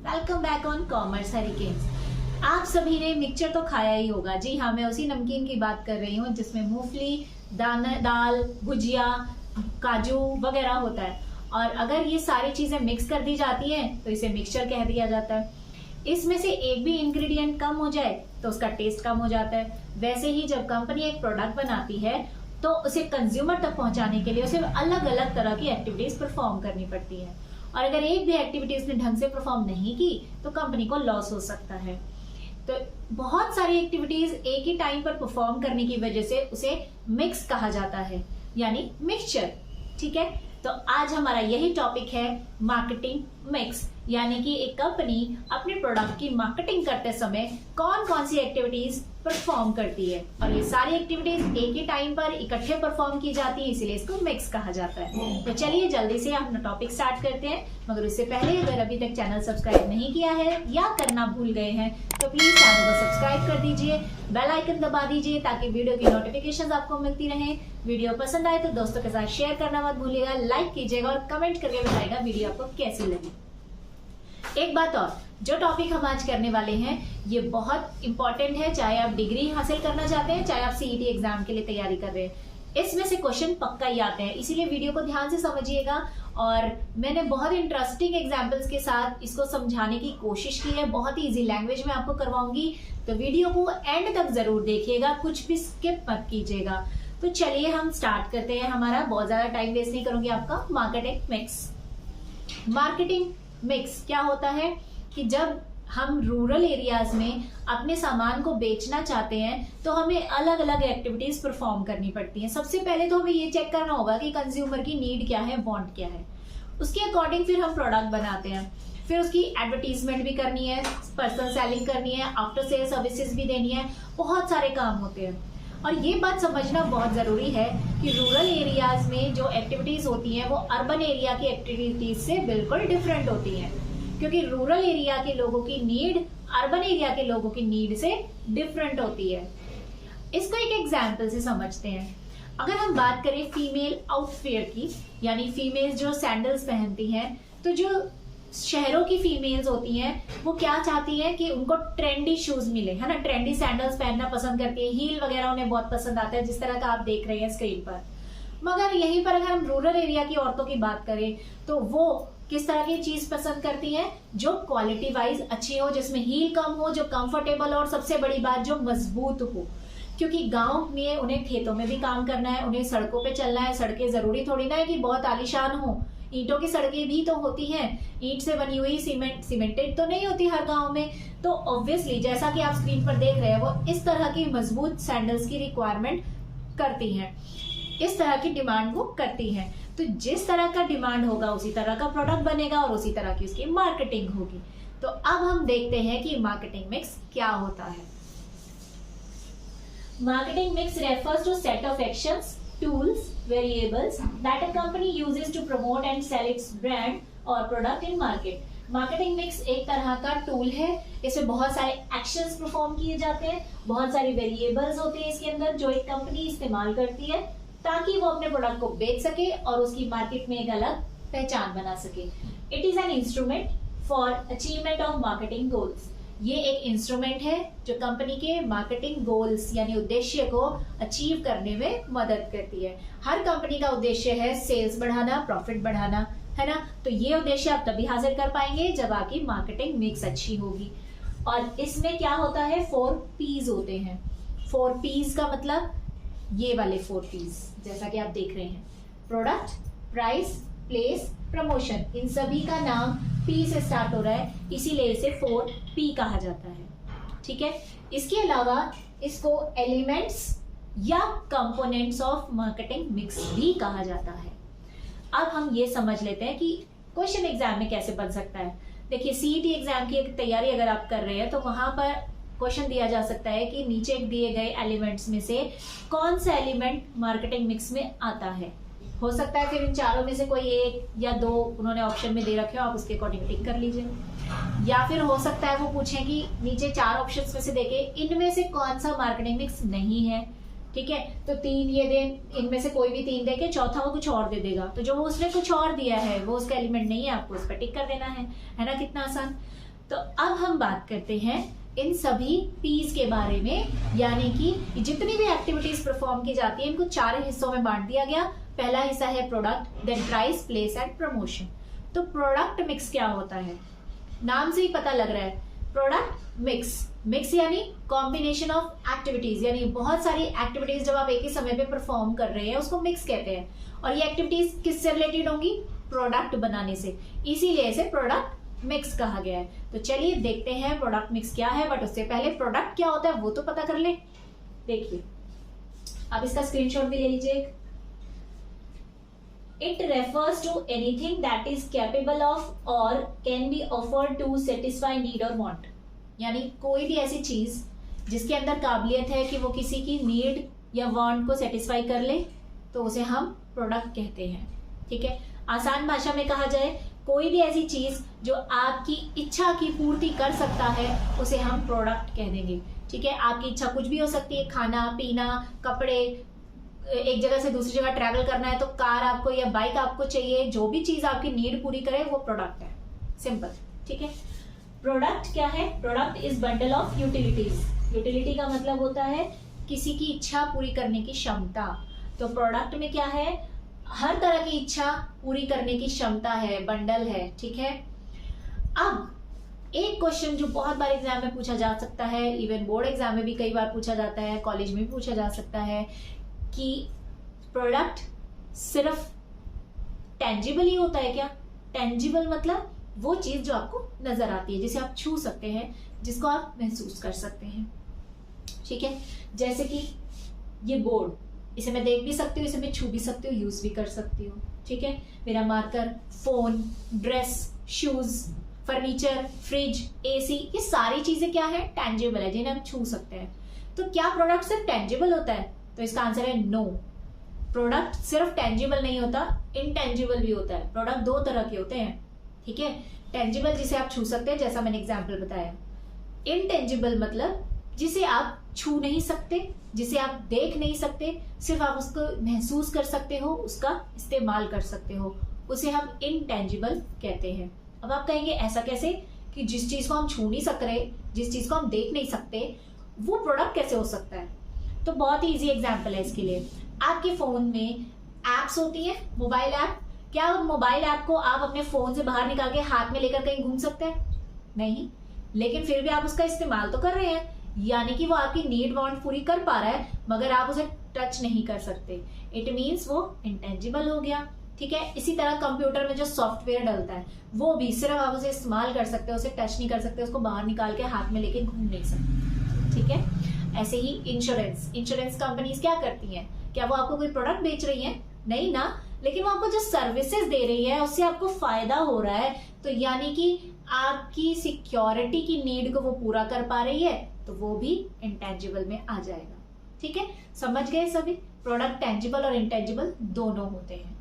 Welcome back on commerce hurricanes. आप सभी ने मिक्सचर तो खाया ही होगा। जी हाँ, मैं उसी नमकीन की बात कर रही हूँ जिसमें मूंगफली, दाल, भुजिया, काजू वगैरह होता है। और अगर ये सारी चीजें मिक्स कर दी जाती हैं तो इसे मिक्सचर कह दिया जाता है। इसमें से एक भी इंग्रेडिएंट कम हो जाए तो उसका टेस्ट कम हो जाता है। वैसे ही जब कंपनी एक प्रोडक्ट बनाती है तो उसे कंज्यूमर तक पहुंचाने के लिए उसे अलग अलग तरह की एक्टिविटीज परफॉर्म करनी पड़ती है। और अगर एक भी एक्टिविटी उसने ढंग से परफॉर्म नहीं की तो कंपनी को लॉस हो सकता है। तो बहुत सारी एक्टिविटीज एक ही टाइम पर परफॉर्म करने की वजह से उसे मिक्स कहा जाता है, यानी मिक्सचर। ठीक है, तो आज हमारा यही टॉपिक है मार्केटिंग मिक्स, यानी कि एक कंपनी अपने प्रोडक्ट की मार्केटिंग करते समय कौन कौन सी एक्टिविटीज परफॉर्म करती है। और ये सारी एक्टिविटीज एक ही टाइम पर इकट्ठे परफॉर्म की जाती है, इसीलिए इसको मिक्स कहा जाता है। तो चलिए जल्दी से अपना टॉपिक स्टार्ट करते हैं। मगर उससे पहले अगर अभी तक चैनल सब्सक्राइब नहीं किया है या करना भूल गए हैं तो प्लीज चैनल को सब्सक्राइब कर दीजिए, बेल आइकन दबा दीजिए ताकि वीडियो की नोटिफिकेशंस आपको मिलती रहे। वीडियो पसंद आए तो दोस्तों के साथ शेयर करना मत भूलिएगा, लाइक कीजिएगा और कमेंट करके बताइएगा वीडियो आपको कैसी लगी। एक बात और, जो टॉपिक हम आज करने वाले हैं ये बहुत इंपॉर्टेंट है, चाहे आप डिग्री हासिल करना चाहते हैं, चाहे आप सीईटी एग्जाम के लिए तैयारी कर रहे हैं। इसमें से क्वेश्चन पक्का ही आते हैं, इसीलिए वीडियो को ध्यान से समझिएगा। और मैंने बहुत इंटरेस्टिंग एग्जाम्पल्स के साथ इसको समझाने की कोशिश की है, बहुत ही इजी लैंग्वेज में आपको करवाऊंगी। तो वीडियो को एंड तक जरूर देखिएगा, कुछ भी स्किप मत कीजिएगा। तो चलिए हम स्टार्ट करते हैं। हमारा बहुत ज्यादा टाइम वेस्ट नहीं करूंगी आपका। Marketing mix. मार्केटिंग मिक्स क्या होता है कि जब हम रूरल एरियाज में अपने सामान को बेचना चाहते हैं तो हमें अलग अलग एक्टिविटीज परफॉर्म करनी पड़ती हैं। सबसे पहले तो हमें ये चेक करना होगा कि कंज्यूमर की नीड क्या है, वांट क्या है। उसके अकॉर्डिंग फिर हम प्रोडक्ट बनाते हैं। फिर उसकी एडवर्टीजमेंट भी करनी है, पर्सनल सेलिंग करनी है, आफ्टर सेल सर्विसेज भी देनी है, बहुत सारे काम होते हैं। और ये बात समझना बहुत जरूरी है कि रूरल एरियाज में जो एक्टिविटीज होती हैं वो अर्बन एरिया की एक्टिविटीज से बिल्कुल डिफरेंट होती हैं, क्योंकि रूरल एरिया के लोगों की नीड अर्बन एरिया के लोगों की नीड से डिफरेंट होती है। इसको एक एग्जांपल से समझते हैं। अगर हम बात करें फीमेल आउटफियर की, यानी फीमेल्स जो सैंडल्स पहनती हैं, तो जो शहरों की फीमेल्स होती हैं वो क्या चाहती हैं कि उनको ट्रेंडी शूज मिले, है ना, ट्रेंडी सैंडल्स पहनना पसंद करती है, हील वगैरह उन्हें बहुत पसंद आता है, जिस तरह का आप देख रहे हैं स्क्रीन पर। मगर यहीं पर अगर हम रूरल एरिया की औरतों की बात करें तो वो किस तरह की चीज पसंद करती हैं, जो क्वालिटी वाइज अच्छी हो, जिसमें हील कम हो, जो कंफर्टेबल हो, और सबसे बड़ी बात जो मजबूत हो। क्योंकि गांव में उन्हें खेतों में भी काम करना है, उन्हें सड़कों पे चलना है। सड़कें जरूरी थोड़ी ना है कि बहुत आलीशान हो, ईंटों की सड़कें भी तो होती हैं, ईंट से बनी हुई, सीमेंटेड तो नहीं होती हर गांव में। तो ऑब्वियसली जैसा कि आप स्क्रीन पर देख रहे हैं वो इस तरह की मजबूत सैंडल्स की रिक्वायरमेंट करती हैं, इस तरह की डिमांड वो करती हैं। तो जिस तरह का डिमांड होगा उसी तरह का प्रोडक्ट बनेगा और उसी तरह की उसकी मार्केटिंग होगी। तो अब हम देखते हैं कि मार्केटिंग मिक्स क्या होता है। Marketing mix refers to set of actions, tools, variables that a company uses to promote and sell its brand or product in market. Marketing mix एक तरह का टूल है, इसमें बहुत सारे एक्शंस परफॉर्म किए जाते हैं, बहुत सारे वेरिएबल्स होते हैं इसके अंदर जो एक कंपनी इस्तेमाल करती है ताकि वो अपने प्रोडक्ट को बेच सके और उसकी मार्केट में एक अलग पहचान बना सके। It is an instrument for achievement of marketing goals. ये एक इंस्ट्रूमेंट है जो कंपनी के मार्केटिंग गोल्स यानी उद्देश्य को अचीव करने में मदद करती है। हर कंपनी का उद्देश्य है सेल्स बढ़ाना, प्रॉफिट बढ़ाना, है ना। तो ये उद्देश्य आप तभी हासिल कर पाएंगे जब आपकी मार्केटिंग मिक्स अच्छी होगी। और इसमें क्या होता है, 4 P's होते हैं। 4 P's का मतलब ये वाले 4 P's जैसा कि आप देख रहे हैं, प्रोडक्ट, प्राइस, प्लेस, प्रमोशन। इन सभी का नाम P से स्टार्ट हो रहा है, इसीलिए इसे 4P कहा जाता है। ठीक है, इसके अलावा इसको एलिमेंट्स या कंपोनेंट्स ऑफ मार्केटिंग मिक्स भी कहा जाता है। अब हम ये समझ लेते हैं कि क्वेश्चन एग्जाम में कैसे बन सकता है। देखिए, सीईटी एग्जाम की तैयारी अगर आप कर रहे हैं तो वहां पर क्वेश्चन दिया जा सकता है कि नीचे दिए गए एलिमेंट्स में से कौन सा एलिमेंट मार्केटिंग मिक्स में आता है। हो सकता है फिर इन चारों में से कोई एक या दो उन्होंने ऑप्शन में दे रखे हो, आप उसके अकॉर्डिंग टिक कर लीजिए। या फिर हो सकता है वो पूछें कि नीचे 4 ऑप्शंस में से देखे इनमें से कौन सा मार्केटिंग मिक्स नहीं है। ठीक है, तो 3 ये दे, इनमें से कोई भी 3 देके चौथा वो कुछ और दे देगा, तो जो वो उसने कुछ और दिया है वो उसका एलिमेंट नहीं है, आपको उस पर टिक कर देना है ना। कितना आसान। तो अब हम बात करते हैं इन सभी पीस के बारे में, यानी कि जितनी भी एक्टिविटीज परफॉर्म की जाती है इनको 4 हिस्सों में बांट दिया गया। पहला हिस्सा है product, then price, place and promotion. तो प्रोडक्ट मिक्स क्या होता है, नाम से ही पता लग रहा है। प्रोडक्ट मिक्स, मिक्स यानी कॉम्बिनेशन ऑफ एक्टिविटीज, यानी बहुत सारी एक्टिविटीज जब आप एक ही समय पे परफॉर्म कर रहे हैं उसको मिक्स कहते हैं। और ये एक्टिविटीज किससे रिलेटेड होंगी, प्रोडक्ट बनाने से, इसीलिए इसे प्रोडक्ट मिक्स कहा गया है। तो चलिए देखते हैं प्रोडक्ट मिक्स क्या है, बट उससे पहले प्रोडक्ट क्या होता है वो तो पता कर ले। देखिए आप इसका स्क्रीनशॉट भी ले लीजिए। It refers to anything that is capable of or can be offered to satisfy need or want। यानी कोई भी ऐसी चीज जिसके अंदर काबिलियत है कि वो किसी की नीड या वांट को सेटिस्फाई कर ले तो उसे हम प्रोडक्ट कहते हैं। ठीक है, आसान भाषा में कहा जाए कोई भी ऐसी चीज जो आपकी इच्छा की पूर्ति कर सकता है उसे हम प्रोडक्ट कह देंगे। ठीक है, आपकी इच्छा कुछ भी हो सकती है, खाना पीना, कपड़े, एक जगह से दूसरी जगह ट्रैवल करना है तो कार आपको या बाइक आपको चाहिए, जो भी चीज आपकी नीड पूरी करे वो प्रोडक्ट है, सिंपल। ठीक है, प्रोडक्ट क्या है, product is bundle of utilities. Utility का मतलब होता है किसी की इच्छा पूरी करने की क्षमता। तो प्रोडक्ट में क्या है, हर तरह की इच्छा पूरी करने की क्षमता है, बंडल है। ठीक है, अब एक क्वेश्चन जो बहुत बार एग्जाम में पूछा जा सकता है, इवन बोर्ड एग्जाम में भी कई बार पूछा जाता है, कॉलेज में भी पूछा जा सकता है कि प्रोडक्ट सिर्फ टेंजिबल ही होता है क्या। टेंजिबल मतलब वो चीज जो आपको नजर आती है, जिसे आप छू सकते हैं, जिसको आप महसूस कर सकते हैं। ठीक है, जैसे कि ये बोर्ड, इसे मैं देख भी सकती हूँ, इसे मैं छू भी सकती हूँ, यूज भी कर सकती हूँ। ठीक है, मेरा marker, phone, dress, shoes, furniture, fridge, AC, ये सारी चीजें क्या है, टेंजिबल है, जिन्हें हम छू सकते हैं। तो क्या प्रोडक्ट सिर्फ टेंजिबल होता है, तो इसका आंसर है नो। प्रोडक्ट सिर्फ टेंजिबल नहीं होता, इनटेंजिबल भी होता है। प्रोडक्ट दो तरह के होते हैं। ठीक है, टेंजिबल जिसे आप छू सकते हैं, जैसा मैंने एग्जांपल बताया। इनटेंजिबल मतलब जिसे आप छू नहीं सकते, जिसे आप देख नहीं सकते, सिर्फ आप उसको महसूस कर सकते हो, उसका इस्तेमाल कर सकते हो, उसे हम इनटेंजिबल कहते हैं। अब आप कहेंगे ऐसा कैसे कि जिस चीज को हम छू नहीं सक रहे, जिस चीज को हम देख नहीं सकते, वो प्रोडक्ट कैसे हो सकता है। तो बहुत ही इजी एग्जांपल है इसके लिए। आपके फोन में एप्स होती है, मोबाइल ऐप। क्या मोबाइल ऐप को आप अपने फोन से बाहर निकाल के हाथ में लेकर कहीं घूम सकते हैं, नहीं, लेकिन फिर भी आप उसका इस्तेमाल तो कर रहे हैं, यानी कि वो आपकी नीड वांट पूरी कर पा रहा है, मगर आप उसे टच नहीं कर सकते। इट मीन्स वो इंटेंजिबल हो गया। ठीक है, इसी तरह कंप्यूटर में जो सॉफ्टवेयर डलता है वो भी सिर्फ आप उसे इस्तेमाल कर सकते हो, उसे टच नहीं कर सकते, उसको बाहर निकाल के हाथ में लेके घूम नहीं सकते। ठीक है, ऐसे ही इंश्योरेंस कंपनीज क्या करती हैं, क्या वो आपको कोई प्रोडक्ट बेच रही है, नहीं ना, लेकिन वो आपको जो सर्विसेज दे रही है उससे आपको फायदा हो रहा है, तो यानी कि आपकी सिक्योरिटी की नीड को वो पूरा कर पा रही है, तो वो भी इंटेंजिबल में आ जाएगा। ठीक है, समझ गए सभी, प्रोडक्ट टेंजिबल और इंटेंजिबल दोनों होते हैं।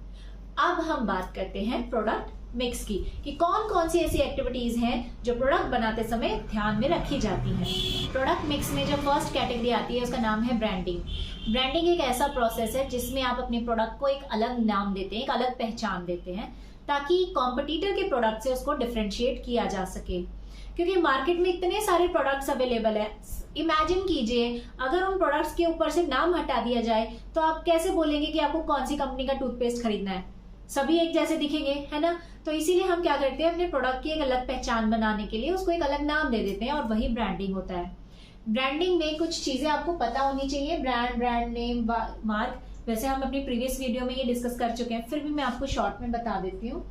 अब हम बात करते हैं प्रोडक्ट मिक्स की, कि कौन कौन सी ऐसी एक्टिविटीज हैं जो प्रोडक्ट बनाते समय ध्यान में रखी जाती हैं। प्रोडक्ट मिक्स में जो फर्स्ट कैटेगरी आती है उसका नाम है ब्रांडिंग। ब्रांडिंग एक ऐसा प्रोसेस है जिसमें आप अपने प्रोडक्ट को एक अलग नाम देते हैं, एक अलग पहचान देते हैं, ताकि कॉम्पिटिटर के प्रोडक्ट से उसको डिफरेंशिएट किया जा सके। क्योंकि मार्केट में इतने सारे प्रोडक्ट्स अवेलेबल है, इमेजिन कीजिए अगर उन प्रोडक्ट्स के ऊपर से नाम हटा दिया जाए तो आप कैसे बोलेंगे कि आपको कौन सी कंपनी का टूथपेस्ट खरीदना है, सभी एक जैसे दिखेंगे, है ना। तो इसीलिए हम क्या करते हैं, अपने प्रोडक्ट की एक अलग पहचान बनाने के लिए उसको एक अलग नाम दे देते हैं, और वही ब्रांडिंग होता है। ब्रांडिंग में कुछ चीजें आपको पता होनी चाहिए, ब्रांड नेम, मार्क, वैसे हम अपनी प्रीवियस वीडियो में ये डिस्कस कर चुके हैं, फिर भी मैं आपको शॉर्ट में बता देती हूँ।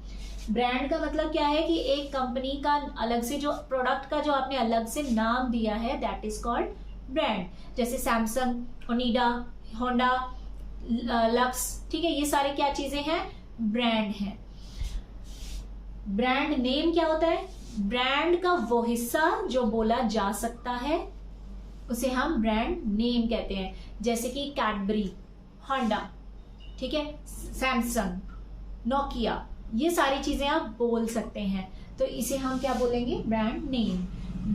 ब्रांड का मतलब क्या है कि एक कंपनी का अलग से जो प्रोडक्ट का जो आपने अलग से नाम दिया है, दैट इज कॉल्ड ब्रांड। जैसे सैमसंग, ओनिडा, होंडा, लक्स, ठीक है, ये सारे क्या चीजें हैं, ब्रांड है। ब्रांड नेम क्या होता है, ब्रांड का वो हिस्सा जो बोला जा सकता है उसे हम ब्रांड नेम कहते हैं। जैसे कि कैडबरी, होंडा, ठीक है, सैमसंग, नोकिया, ये सारी चीजें आप बोल सकते हैं, तो इसे हम क्या बोलेंगे, ब्रांड नेम।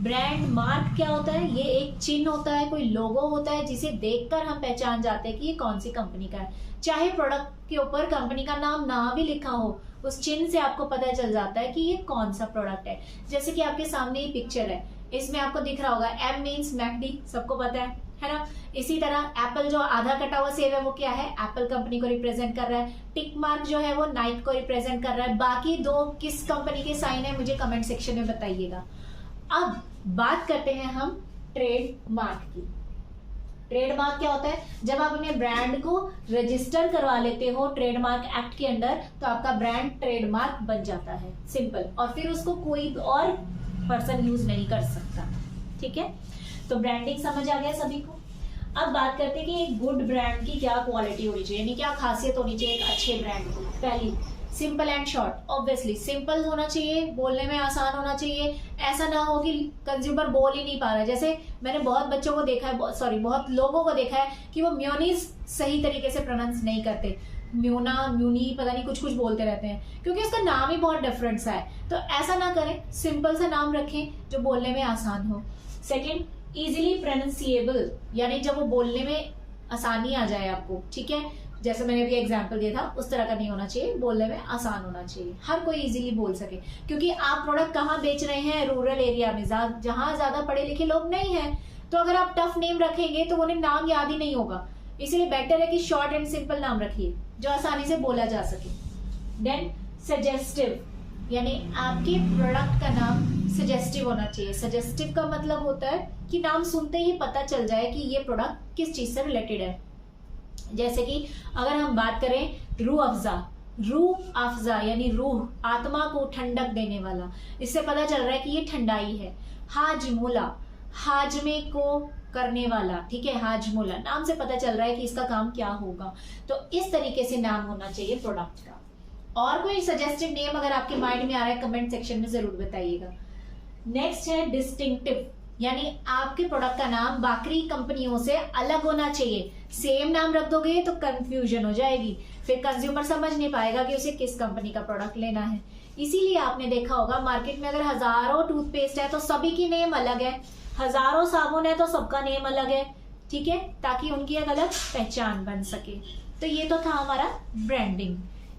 ब्रांड मार्क क्या होता है? ये एक चिन्ह होता है, कोई लोगो होता है जिसे देखकर हम पहचान जाते हैं कि ये कौन सी कंपनी का है। चाहे प्रोडक्ट के ऊपर कंपनी का नाम ना भी लिखा हो, उस चिन्ह से आपको पता चल जाता है कि ये कौन सा प्रोडक्ट है। जैसे कि आपके सामने ये पिक्चर है, इसमें आपको दिख रहा होगा एम मीन्स मैकडी, सबको पता है ना। इसी तरह एप्पल जो आधा कटा हुआ सेव है वो क्या है? एप्पल कंपनी को रिप्रेजेंट कर रहा है। टिक मार्क जो है वो नाइक को रिप्रेजेंट कर रहा है। बाकी दो किस कंपनी के साइन है मुझे कमेंट सेक्शन में बताइएगा। अब बात करते हैं हम ट्रेडमार्क की। ट्रेडमार्क क्या होता है? जब आप अपने ब्रांड को रजिस्टर करवा लेते हो ट्रेडमार्क एक्ट के अंदर, तो आपका ब्रांड ट्रेडमार्क बन जाता है, सिंपल। और फिर उसको कोई और पर्सन यूज नहीं कर सकता, ठीक है। तो ब्रांडिंग समझ आ गया सभी को। अब बात करते हैं कि एक गुड ब्रांड की क्या क्वालिटी होनी चाहिए, यानी क्या खासियत होनी चाहिए एक अच्छे ब्रांड की। पहली, simple and short. Obviously simple होना चाहिए, बोलने में आसान होना चाहिए। ऐसा ना हो कि कंज्यूमर बोल ही नहीं पा रहा है। जैसे मैंने बहुत बच्चों को देखा है, बहुत लोगों को देखा है कि वो म्योनीज सही तरीके से प्रोनाउंस नहीं करते, म्यूना म्यूनी पता नहीं कुछ कुछ बोलते रहते हैं, क्योंकि उसका नाम ही बहुत डिफरेंट सा है। तो ऐसा ना करें, सिंपल सा नाम रखें जो बोलने में आसान हो। सेकेंड, इजिली प्रोनाउंसिएबल, यानी जब वो बोलने में आसानी आ जाए आपको, ठीक है। जैसे मैंने अभी एग्जांपल दिया था उस तरह का नहीं होना चाहिए, बोलने में आसान होना चाहिए, हर कोई इजीली बोल सके। क्योंकि आप प्रोडक्ट कहाँ बेच रहे हैं? रूरल एरिया में, जहां ज्यादा पढ़े लिखे लोग नहीं है। तो अगर आप टफ नेम रखेंगे तो उन्हें नाम याद ही नहीं होगा। इसलिए बेटर है कि शॉर्ट एंड सिंपल नाम रखिए जो आसानी से बोला जा सके। देन सजेस्टिव, यानी आपके प्रोडक्ट का नाम सजेस्टिव होना चाहिए। सजेस्टिव का मतलब होता है कि नाम सुनते ही पता चल जाए कि ये प्रोडक्ट किस चीज से रिलेटेड है। जैसे कि अगर हम बात करें रूह अफ़ज़ा यानी रूह, आत्मा को ठंडक देने वाला, इससे पता चल रहा है कि ये ठंडाई है। हाजमुला, हाजमे को करने वाला, ठीक है, हाजमुला नाम से पता चल रहा है कि इसका काम क्या होगा। तो इस तरीके से नाम होना चाहिए प्रोडक्ट का। और कोई सजेस्टेड नेम अगर आपके माइंड में आ रहा है कमेंट सेक्शन में जरूर बताइएगा। नेक्स्ट है डिस्टिंक्टिव, यानी आपके प्रोडक्ट का नाम बाकी कंपनियों से अलग होना चाहिए। सेम नाम रख दोगे तो कंफ्यूजन हो जाएगी, फिर कंज्यूमर समझ नहीं पाएगा कि उसे किस कंपनी का प्रोडक्ट लेना है। इसीलिए आपने देखा होगा मार्केट में अगर हजारों टूथपेस्ट है तो सभी की नेम अलग है, हजारों साबुन है तो सबका नेम अलग है, ठीक है, ताकि उनकी एक अलग पहचान बन सके। तो ये तो था हमारा ब्रांडिंग,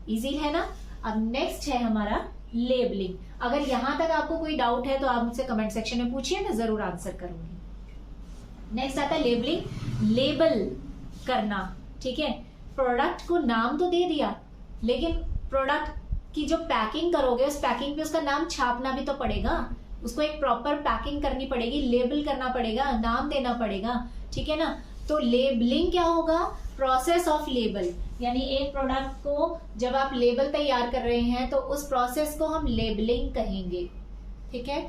इजी है ना। अब नेक्स्ट है हमारा लेबलिंग। अगर यहां तक आपको कोई डाउट है तो आप मुझसे कमेंट सेक्शन में पूछिए, मैं जरूर आंसर करूंगी। नेक्स्ट आता है लेबलिंग, लेबल करना, ठीक है। प्रोडक्ट को नाम तो दे दिया, लेकिन प्रोडक्ट की जो पैकिंग करोगे उस पैकिंग पे उसका नाम छापना भी तो पड़ेगा, उसको एक प्रॉपर पैकिंग करनी पड़ेगी, लेबल करना पड़ेगा, नाम देना पड़ेगा, ठीक है ना। तो लेबलिंग क्या होगा? प्रोसेस ऑफ लेबल, यानी एक प्रोडक्ट को जब आप लेबल तैयार कर रहे हैं तो उस प्रोसेस को हम लेबलिंग कहेंगे, ठीक है।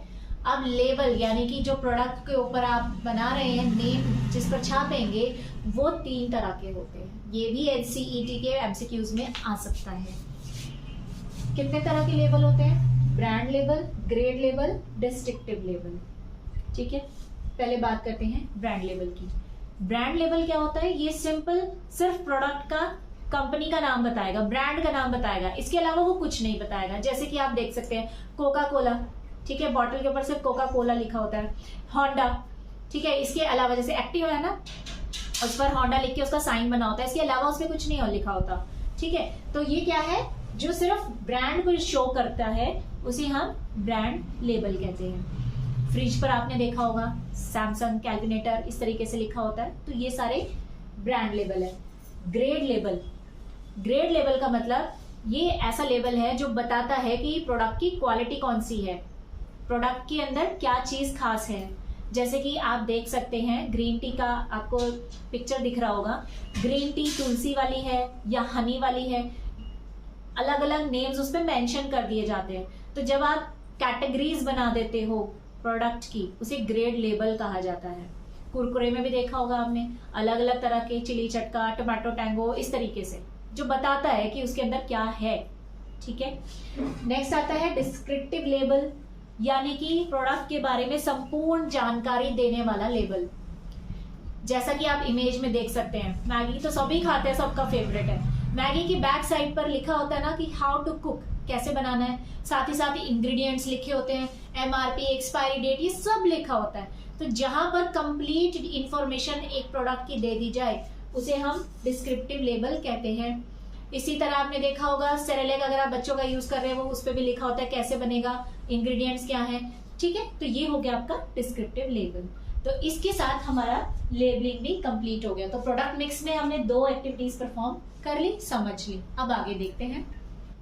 अब लेबल यानी कि जो प्रोडक्ट के ऊपर आप बना रहे हैं नेम जिस पर छापेंगे, वो 3 तरह के होते हैं। ये भी NCERT के MCQs में आ सकता है। कितने तरह के लेबल होते हैं? Brand label, grade label, डिस्ट्रिक्टिव label, ठीक है। पहले बात करते हैं ब्रांड लेबल की। ब्रांड लेबल क्या होता है? ये सिंपल सिर्फ प्रोडक्ट का, कंपनी का नाम बताएगा, ब्रांड का नाम बताएगा, इसके अलावा वो कुछ नहीं बताएगा। जैसे कि आप देख सकते हैं कोका कोला, ठीक है, बॉटल के ऊपर सिर्फ कोका कोला लिखा होता है। होंडा, ठीक है, इसके अलावा जैसे एक्टिवा है ना, उस पर होंडा लिख के उसका साइन बना होता है, इसके अलावा उसमें कुछ नहीं लिखा होता, ठीक है। तो ये क्या है? जो सिर्फ ब्रांड को शो करता है उसे हम ब्रांड लेबल कहते हैं। फ्रिज पर आपने देखा होगा सैमसंग, कैलकुलेटर, इस तरीके से लिखा होता है, तो ये सारे ब्रांड लेबल है। ग्रेड लेबल, ग्रेड लेबल का मतलब ये ऐसा लेबल है जो बताता है कि प्रोडक्ट की क्वालिटी कौन सी है, प्रोडक्ट के अंदर क्या चीज खास है। जैसे कि आप देख सकते हैं ग्रीन टी का आपको पिक्चर दिख रहा होगा, ग्रीन टी तुलसी वाली है या हनी वाली है, अलग अलग नेम्स उस पर मेंशन कर दिए जाते हैं। तो जब आप कैटेगरीज बना देते हो प्रोडक्ट की, उसे ग्रेड लेबल कहा जाता है। कुरकुरे में भी देखा होगा आपने, अलग अलग तरह के, चिली चटका, टोमेटो टैंगो, इस तरीके से जो बताता है कि उसके अंदर क्या है, ठीक है। नेक्स्ट आता है डिस्क्रिप्टिव लेबल, यानी कि प्रोडक्ट के बारे में संपूर्ण जानकारी देने वाला लेबल। जैसा कि आप इमेज में देख सकते हैं, मैगी तो सभी खाते हैं, सबका फेवरेट है। मैगी की बैक साइड पर लिखा होता है ना कि हाउ टू कुक, कैसे बनाना है, साथ ही साथ इंग्रेडिएंट्स लिखे होते हैं, MRP, एक्सपायरी डेट, ये सब लिखा होता है। तो जहां पर कंप्लीट इंफॉर्मेशन एक प्रोडक्ट की दे दी जाए उसे हम डिस्क्रिप्टिव लेबल कहते हैं। इसी तरह आपने देखा होगा सेरेलैक अगर आप बच्चों का यूज कर रहे हैं वो उस पर भी लिखा होता है कैसे बनेगा, इंग्रेडिएंट्स क्या है, ठीक है। तो ये हो गया आपका डिस्क्रिप्टिव लेबल। तो इसके साथ हमारा लेबलिंग भी कंप्लीट हो गया। तो प्रोडक्ट मिक्स में हमने 2 एक्टिविटीज परफॉर्म कर ली, समझ ली। अब आगे देखते हैं।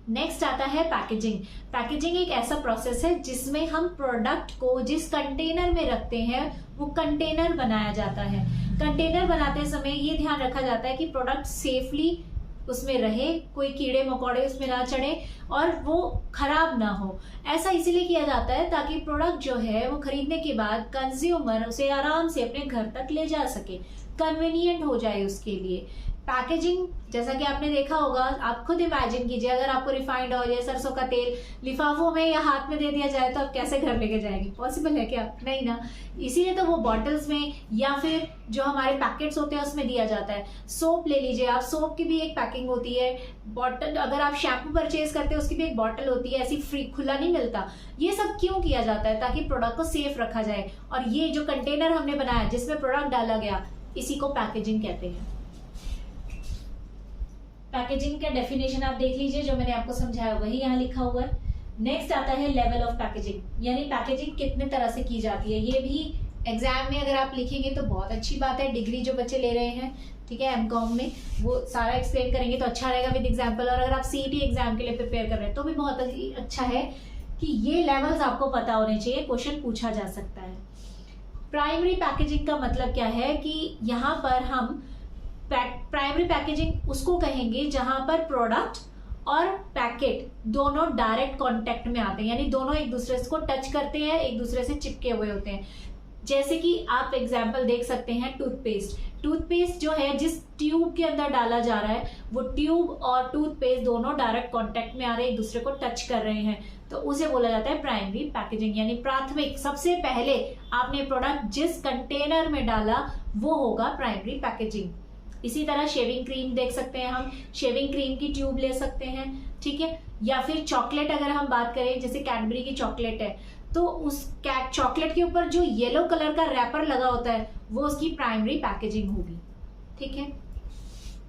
नेक्स्ट आता है पैकेजिंग। पैकेजिंग एक ऐसा प्रोसेस है जिसमें हम प्रोडक्ट को जिस कंटेनर में रखते हैं वो कंटेनर बनाया जाता है। कंटेनर बनाते समय ये ध्यान रखा जाता है कि प्रोडक्ट सेफली उसमें रहे, कोई कीड़े मकोड़े उसमें ना चढ़े और वो खराब ना हो। ऐसा इसीलिए किया जाता है ताकि प्रोडक्ट जो है वो खरीदने के बाद कंज्यूमर उसे आराम से अपने घर तक ले जा सके, कन्वीनियंट हो जाए उसके लिए। पैकेजिंग जैसा कि आपने देखा होगा, आप खुद इमेजिन कीजिए अगर आपको रिफाइंड ऑयल या सरसों का तेल लिफाफों में या हाथ में दे दिया जाए तो आप कैसे घर लेके जाएंगे? पॉसिबल है क्या? नहीं ना। इसीलिए तो वो बॉटल्स में या फिर जो हमारे पैकेट्स होते हैं उसमें दिया जाता है। सोप ले लीजिए आप, सोप की भी एक पैकिंग होती है। बॉटल अगर आप शैम्पू परचेज करते हैं उसकी भी एक बॉटल होती है, ऐसी फ्री खुला नहीं मिलता। ये सब क्यों किया जाता है? ताकि प्रोडक्ट को सेफ रखा जाए। और ये जो कंटेनर हमने बनाया जिसमें प्रोडक्ट डाला गया, इसी को पैकेजिंग कहते हैं। पैकेजिंग का डेफिनेशन आप देख लीजिए, जो मैंने आपको समझाया वही यहाँ लिखा हुआ है। नेक्स्ट आता है लेवल ऑफ पैकेजिंग, यानी पैकेजिंग कितने तरह से की जाती है। ये भी एग्जाम में अगर आप लिखेंगे तो बहुत अच्छी बात है। डिग्री जो बच्चे ले रहे हैं, ठीक है, एमकॉम में, वो सारा एक्सप्लेन करेंगे तो अच्छा रहेगा विद एग्जाम्पल। और अगर आप सीईटी एग्जाम के लिए प्रिपेयर कर रहे हैं तो भी बहुत अच्छा है कि ये लेवल्स आपको पता होने चाहिए, क्वेश्चन पूछा जा सकता है। प्राइमरी पैकेजिंग का मतलब क्या है कि यहाँ पर हम प्राइमरी पैकेजिंग उसको कहेंगे जहां पर प्रोडक्ट और पैकेट दोनों डायरेक्ट कांटेक्ट में आते हैं, यानी दोनों एक दूसरे को टच करते हैं, एक दूसरे से चिपके हुए होते हैं। जैसे कि आप एग्जांपल देख सकते हैं टूथपेस्ट जो है जिस ट्यूब के अंदर डाला जा रहा है वो ट्यूब और टूथपेस्ट दोनों डायरेक्ट कांटेक्ट में आ रहे हैं, एक दूसरे को टच कर रहे हैं, तो उसे बोला जाता है प्राइमरी पैकेजिंग। यानी प्राथमिक, सबसे पहले आपने प्रोडक्ट जिस कंटेनर में डाला वो होगा प्राइमरी पैकेजिंग। इसी तरह शेविंग क्रीम देख सकते हैं हम, शेविंग क्रीम की ट्यूब ले सकते हैं, ठीक है। या फिर चॉकलेट अगर हम बात करें, जैसे कैडबरी की चॉकलेट है तो उस चॉकलेट के ऊपर जो येलो कलर का रैपर लगा होता है वो उसकी प्राइमरी पैकेजिंग होगी, ठीक है।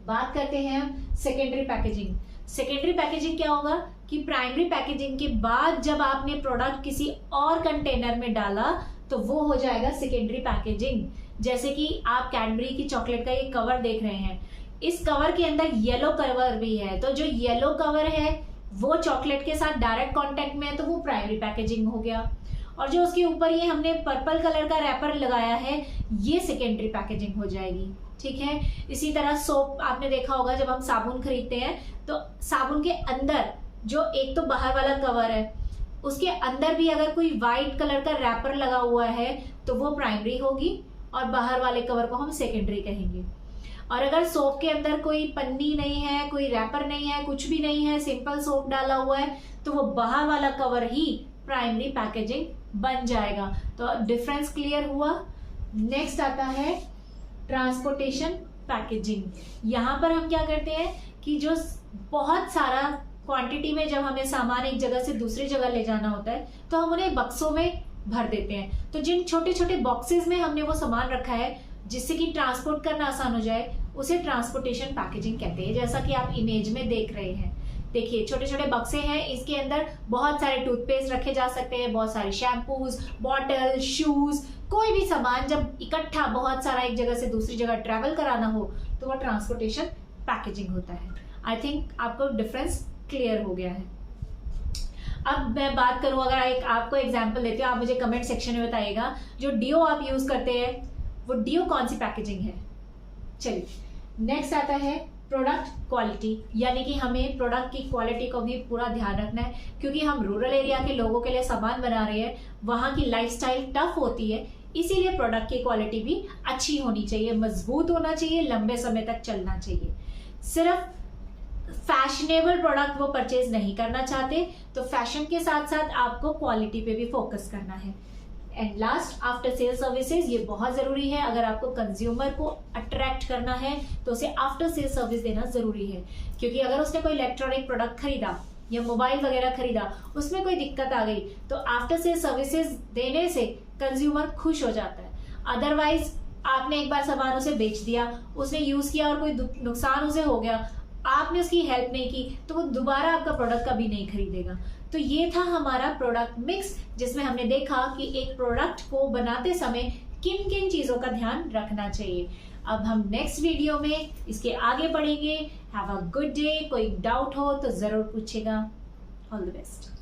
बात करते हैं सेकेंडरी पैकेजिंग। सेकेंडरी पैकेजिंग क्या होगा कि प्राइमरी पैकेजिंग के बाद जब आपने प्रोडक्ट किसी और कंटेनर में डाला तो वो हो जाएगा सेकेंडरी पैकेजिंग। जैसे कि आप कैडबरी की चॉकलेट का ये कवर देख रहे हैं, इस कवर के अंदर येलो कवर भी है, तो जो येलो कवर है वो चॉकलेट के साथ डायरेक्ट कांटेक्ट में है तो वो प्राइमरी पैकेजिंग हो गया। और जो उसके ऊपर ये हमने पर्पल कलर का रैपर लगाया है ये सेकेंडरी पैकेजिंग हो जाएगी, ठीक है। इसी तरह सोप आपने देखा होगा, जब हम साबुन खरीदते हैं तो साबुन के अंदर जो एक तो बाहर वाला कवर है उसके अंदर भी अगर कोई व्हाइट कलर का रैपर लगा हुआ है तो वो प्राइमरी होगी और बाहर वाले कवर को हम सेकेंडरी कहेंगे। और अगर सोप के अंदर कोई पन्नी नहीं है, कोई रैपर नहीं है, कुछ भी नहीं है, सिंपल सोप डाला हुआ है तो वो बाहर वाला कवर ही प्राइमरी पैकेजिंग बन जाएगा। तो डिफरेंस क्लियर हुआ। नेक्स्ट आता है ट्रांसपोर्टेशन पैकेजिंग। यहाँ पर हम क्या करते हैं कि जो बहुत सारा क्वांटिटी में जब हमें सामान एक जगह से दूसरी जगह ले जाना होता है तो हम उन्हें बक्सों में भर देते हैं। तो जिन छोटे छोटे बॉक्सेस में हमने वो सामान रखा है जिससे कि ट्रांसपोर्ट करना आसान हो जाए उसे ट्रांसपोर्टेशन पैकेजिंग कहते हैं। जैसा कि आप इमेज में देख रहे हैं, देखिए छोटे छोटे बक्से हैं, इसके अंदर बहुत सारे टूथपेस्ट रखे जा सकते हैं, बहुत सारे शैम्पूज, बॉटल, शूज, कोई भी सामान जब इकट्ठा बहुत सारा एक जगह से दूसरी जगह ट्रैवल कराना हो तो वो ट्रांसपोर्टेशन पैकेजिंग होता है। आई थिंक आपको डिफरेंस क्लियर हो गया है। अब मैं बात करूं, अगर आपको एग्जांपल देती हूँ, आप मुझे कमेंट सेक्शन में बताइएगा जो डिओ आप यूज करते हैं वो डिओ कौन सी पैकेजिंग है। चलिए नेक्स्ट आता है प्रोडक्ट क्वालिटी, यानी कि हमें प्रोडक्ट की क्वालिटी को भी पूरा ध्यान रखना है क्योंकि हम रूरल एरिया के लोगों के लिए सामान बना रहे हैं, वहां की लाइफस्टाइल टफ होती है, इसीलिए प्रोडक्ट की क्वालिटी भी अच्छी होनी चाहिए, मजबूत होना चाहिए, लंबे समय तक चलना चाहिए। सिर्फ फैशनेबल प्रोडक्ट वो परचेज नहीं करना चाहते तो फैशन के साथ साथ आपको क्वालिटी पे भी फोकस करना है। And last after sale services, ये बहुत जरूरी है। अगर आपको कंज्यूमर को अट्रैक्ट करना है तो उसे आफ्टर सेल सर्विस देना जरूरी है क्योंकि अगर उसने कोई इलेक्ट्रॉनिक प्रोडक्ट खरीदा या मोबाइल वगैरह खरीदा, उसमें कोई दिक्कत आ गई तो आफ्टर सेल सर्विसेज देने से कंज्यूमर खुश हो जाता है। अदरवाइज आपने एक बार सामान उसे बेच दिया, उसने यूज किया और कोई नुकसान उसे हो गया, आपने उसकी हेल्प नहीं की, तो वो दोबारा आपका प्रोडक्ट कभी नहीं खरीदेगा। तो ये था हमारा प्रोडक्ट मिक्स, जिसमें हमने देखा कि एक प्रोडक्ट को बनाते समय किन किन चीजों का ध्यान रखना चाहिए। अब हम नेक्स्ट वीडियो में इसके आगे बढ़ेंगे। Have a good day. कोई डाउट हो तो जरूर पूछेगा। All the best.